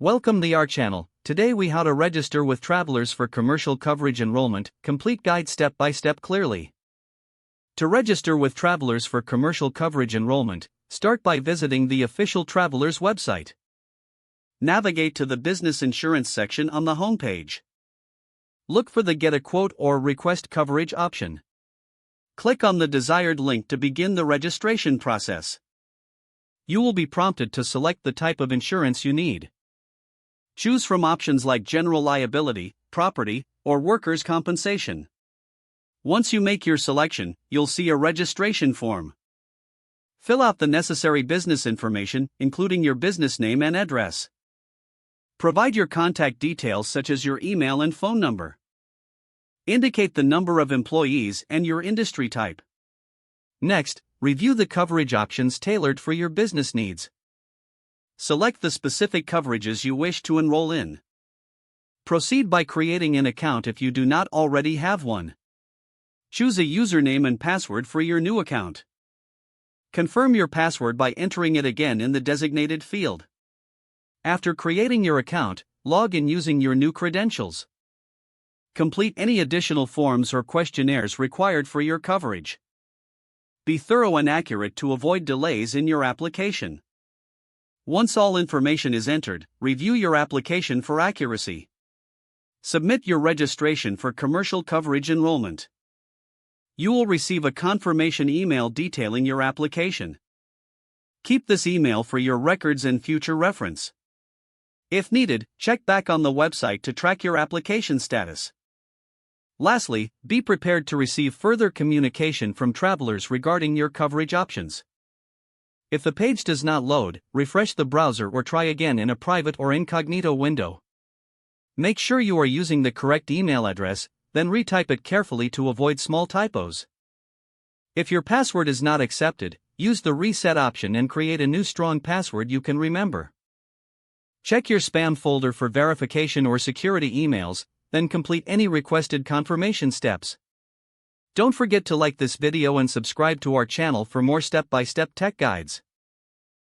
Welcome to our channel. Today we how to register with travelers for commercial coverage enrollment, complete guide step by step clearly. To register with travelers for commercial coverage enrollment, start by visiting the official travelers website. Navigate to the business insurance section on the homepage. Look for the Get a Quote or Request Coverage option. Click on the desired link to begin the registration process. You will be prompted to select the type of insurance you need. Choose from options like general liability, property, or workers' compensation. Once you make your selection, you'll see a registration form. Fill out the necessary business information, including your business name and address. Provide your contact details such as your email and phone number. Indicate the number of employees and your industry type. Next, review the coverage options tailored for your business needs. Select the specific coverages you wish to enroll in. Proceed by creating an account if you do not already have one. Choose a username and password for your new account. Confirm your password by entering it again in the designated field. After creating your account, log in using your new credentials. Complete any additional forms or questionnaires required for your coverage. Be thorough and accurate to avoid delays in your application. Once all information is entered, review your application for accuracy. Submit your registration for commercial coverage enrollment. You will receive a confirmation email detailing your application. Keep this email for your records and future reference. If needed, check back on the website to track your application status. Lastly, be prepared to receive further communication from travelers regarding your coverage options. If the page does not load, refresh the browser or try again in a private or incognito window. Make sure you are using the correct email address, then retype it carefully to avoid small typos. If your password is not accepted, use the reset option and create a new strong password you can remember. Check your spam folder for verification or security emails, then complete any requested confirmation steps. Don't forget to like this video and subscribe to our channel for more step-by-step tech guides.